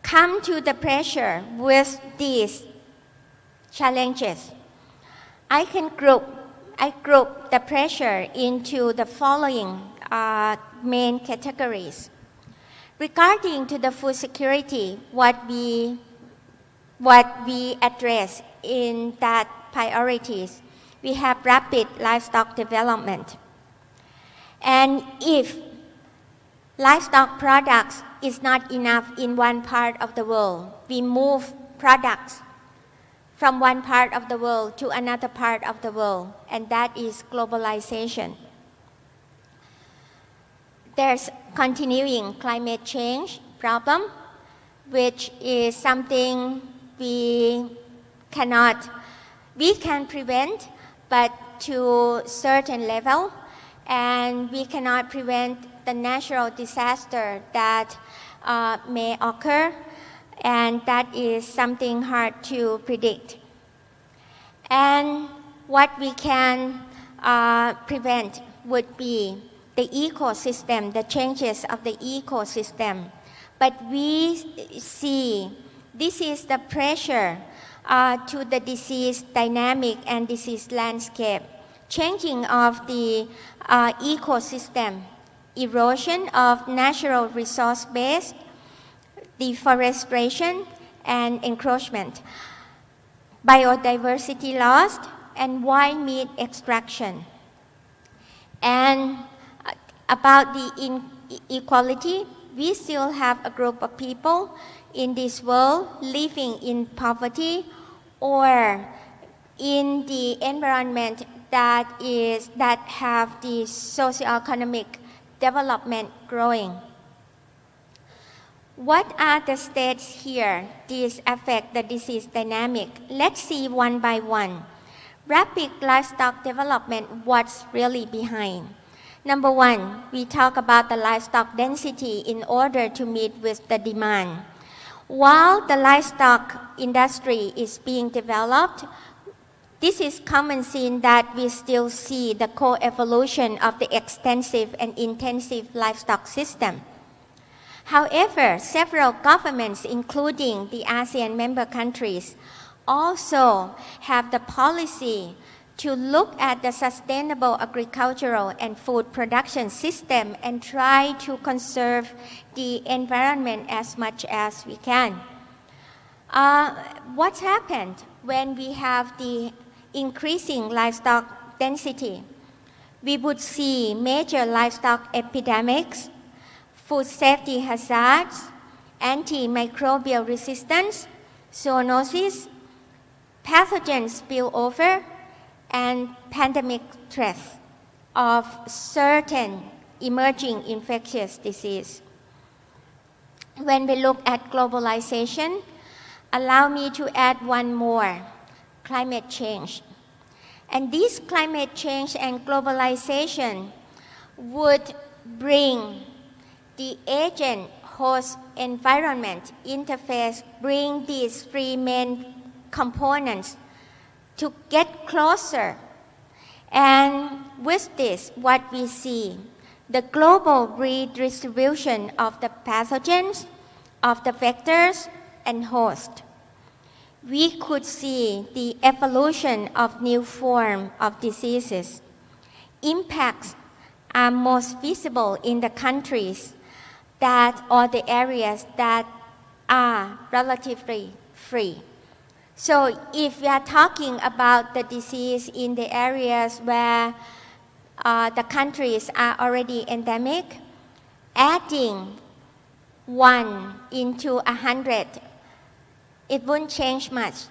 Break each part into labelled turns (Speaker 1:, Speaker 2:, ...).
Speaker 1: come to the pressure with these challenges, I group the pressure into the following main categories. Regarding to the food security, what we address in that priorities, we have rapid livestock development. And if livestock products is not enough in one part of the world, we move products from one part of the world to another part of the world, and that is globalization. There's continuing climate change problem, which is something we can prevent, but to certain level, and we cannot prevent the natural disaster that may occur, and that is something hard to predict. And what we can prevent would be the ecosystem, the changes of the ecosystem. But we see this is the pressure to the disease dynamic and disease landscape, changing of the ecosystem, erosion of natural resource base, deforestation and encroachment, biodiversity loss, and wild meat extraction. And about the inequality, we still have a group of people in this world living in poverty or in the environment that have the socioeconomic development growing. What are the states here? These affect the disease dynamic. Let's see one by one. Rapid livestock development, what's really behind? Number one, we talk about the livestock density in order to meet with the demand. While the livestock industry is being developed, this is common scene that we still see the co-evolution of the extensive and intensive livestock system. However, several governments, including the ASEAN member countries, also have the policy to look at the sustainable agricultural and food production system and try to conserve the environment as much as we can. What's happened when we have the increasing livestock density? We would see major livestock epidemics, food safety hazards, antimicrobial resistance, zoonosis, pathogen spillover, and pandemic threats of certain emerging infectious disease. When we look at globalization, allow me to add one more, climate change. And this climate change and globalization would bring the agent-host environment interface, bring these three main components to get closer. And with this, what we see, the global redistribution of the pathogens, of the vectors and host. We could see the evolution of new form of diseases. Impacts are most visible in the countries or the areas that are relatively free. So if we are talking about the disease in the areas where the countries are already endemic, adding 1 into 100, it won't change much.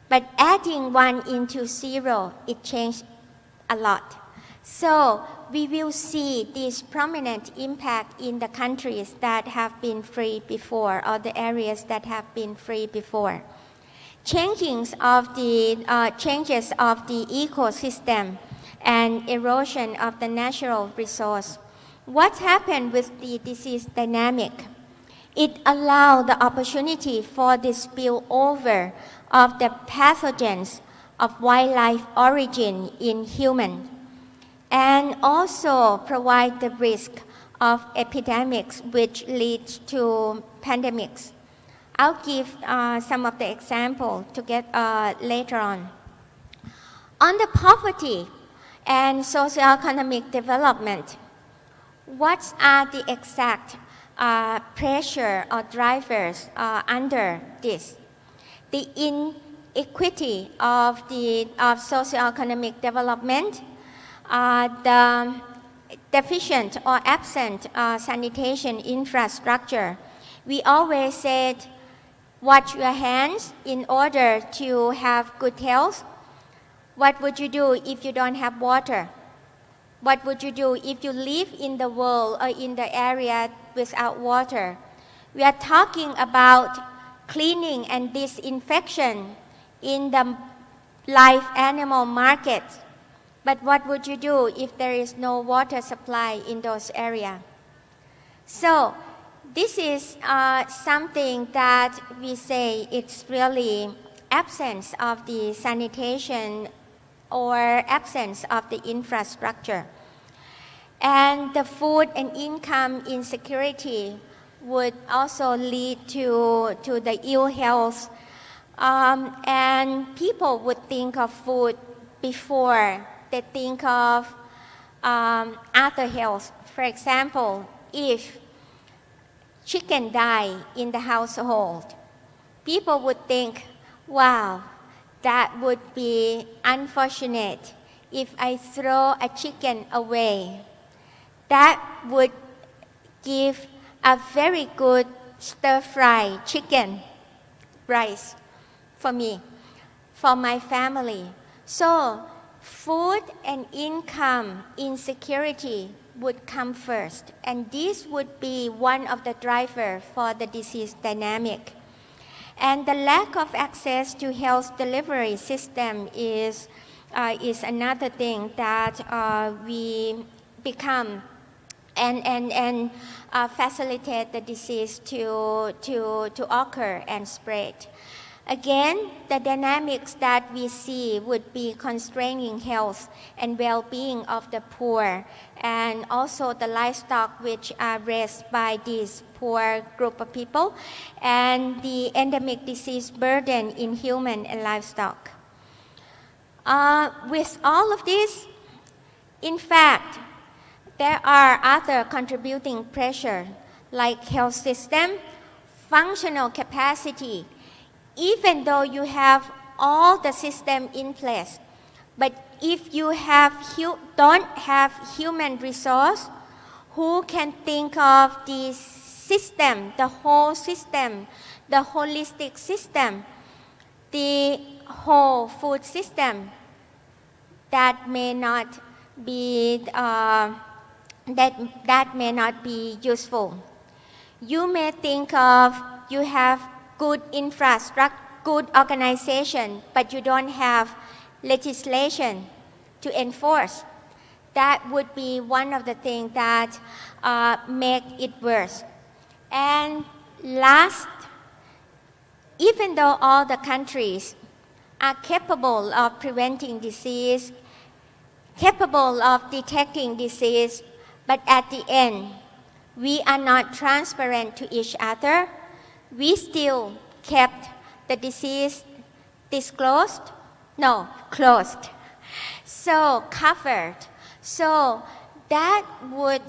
Speaker 1: But adding 1 into 0, it changed a lot. So we will see this prominent impact in the countries that have been free before, or the areas that have been free before. Changes of the ecosystem and erosion of the natural resource. What happened with the disease dynamic? It allowed the opportunity for the spillover of the pathogens of wildlife origin in human, and also provide the risk of epidemics which leads to pandemics. I'll give some of the example to get later on. On the poverty and socioeconomic development, what are the exact pressure or drivers under this? The inequity of socioeconomic development, the deficient or absent sanitation infrastructure. We always said, wash your hands in order to have good health. What would you do if you don't have water? What would you do if you live in the world or in the area without water? We are talking about cleaning and disinfection in the live animal market. But what would you do if there is no water supply in those areas? So this is something that we say it's really absence of the sanitation or absence of the infrastructure. And the food and income insecurity would also lead to the ill health. And people would think of food before they think of other health. For example, if chicken die in the household, people would think, wow, that would be unfortunate if I throw a chicken away. That would give a very good stir-fry chicken rice for me, for my family. So food and income insecurity would come first, and this would be one of the drivers for the disease dynamic. And the lack of access to health delivery system is another thing that we become and facilitate the disease to occur and spread. Again, the dynamics that we see would be constraining health and well-being of the poor, and also the livestock which are raised by this poor group of people, and the endemic disease burden in human and livestock. With all of this, in fact, there are other contributing pressure like health system, functional capacity. Even though you have all the system in place, but if you don't have human resource who can think of the system, the whole system, the holistic system, the whole food system, that may not be that may not be useful. You may think of you have good infrastructure, good organization, but you don't have legislation to enforce. That would be one of the things that make it worse. And last, even though all the countries are capable of preventing disease, capable of detecting disease, but at the end, we are not transparent to each other. We still kept the disease closed. So covered. So that would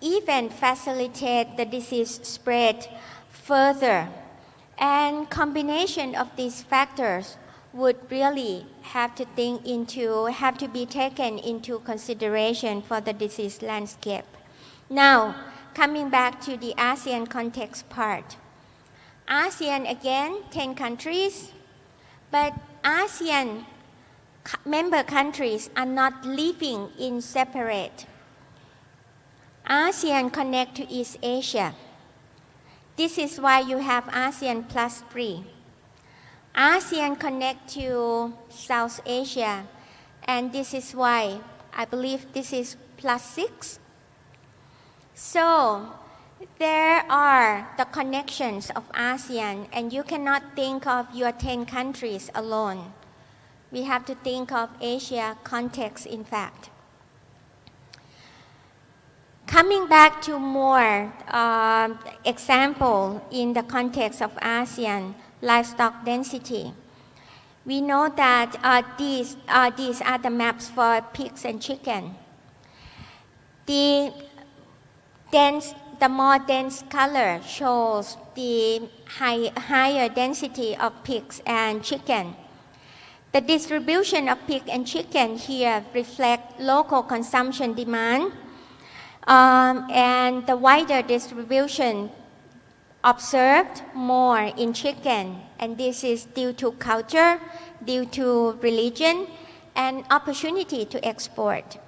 Speaker 1: even facilitate the disease spread further. And combination of these factors would really have to be taken into consideration for the disease landscape. Now, coming back to the ASEAN context part. ASEAN again, 10 countries, but ASEAN member countries are not living in separate. ASEAN connect to East Asia. This is why you have ASEAN plus 3. ASEAN connect to South Asia, and this is why I believe this is plus 6. So there are the connections of ASEAN, and you cannot think of your 10 countries alone. We have to think of Asia context, in fact. Coming back to more example in the context of ASEAN livestock density, we know that these are the maps for pigs and chicken. The more dense color shows the higher density of pigs and chicken. The distribution of pig and chicken here reflect local consumption demand, and the wider distribution observed more in chicken, and this is due to culture, due to religion, and opportunity to export.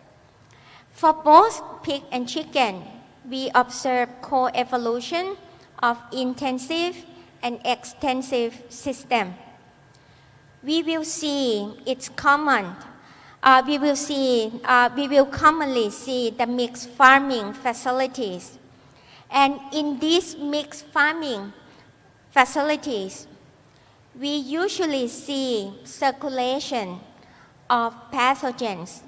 Speaker 1: For both pig and chicken, we observe co-evolution of intensive and extensive system. We will see it's common. We will commonly see the mixed farming facilities. And in these mixed farming facilities, we usually see circulation of pathogens.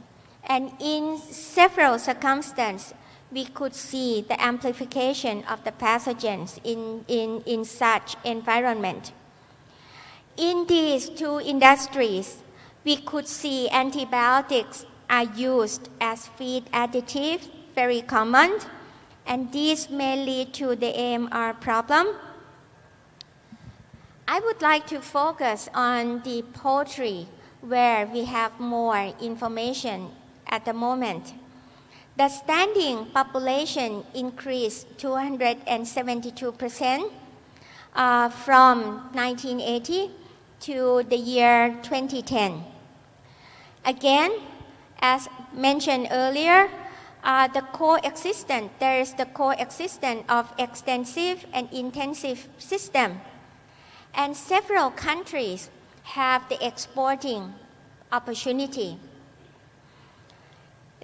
Speaker 1: And in several circumstances, we could see the amplification of the pathogens in such environment. In these two industries, we could see antibiotics are used as feed additives, very common, and these may lead to the AMR problem. I would like to focus on the poultry, where we have more information at the moment. The standing population increased 272% from 1980 to the year 2010. Again, as mentioned earlier, there is the coexistence of extensive and intensive system. And several countries have the exporting opportunity.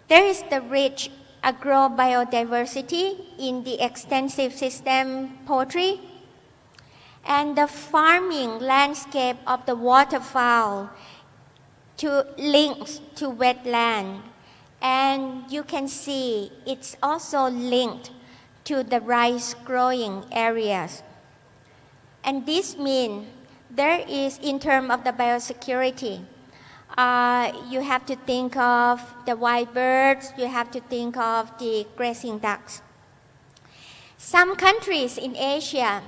Speaker 1: There is the rich agrobiodiversity in the extensive system poultry, and the farming landscape of the waterfowl links to wetland. And you can see it's also linked to the rice growing areas. And this means there is, in terms of the biosecurity, you have to think of the wild birds, you have to think of the grazing ducks. Some countries in Asia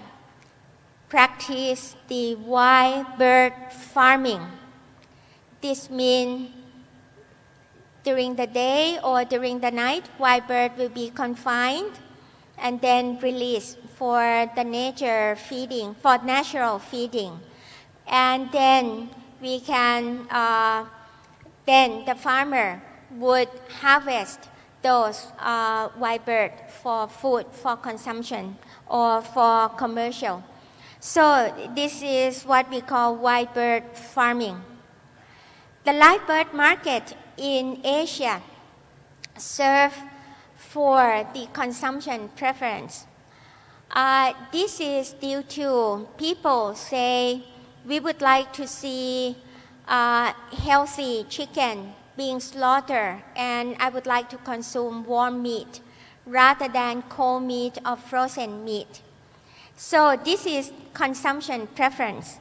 Speaker 1: practice the wild bird farming. This means during the day or during the night, wild bird will be confined and then released for the natural feeding. And then we can, then the farmer would harvest those wild bird for food, for consumption, or for commercial. So this is what we call wild bird farming. The live bird market in Asia serve for the consumption preference. This is due to people say, we would like to see healthy chicken being slaughtered, and I would like to consume warm meat rather than cold meat or frozen meat. So this is consumption preference.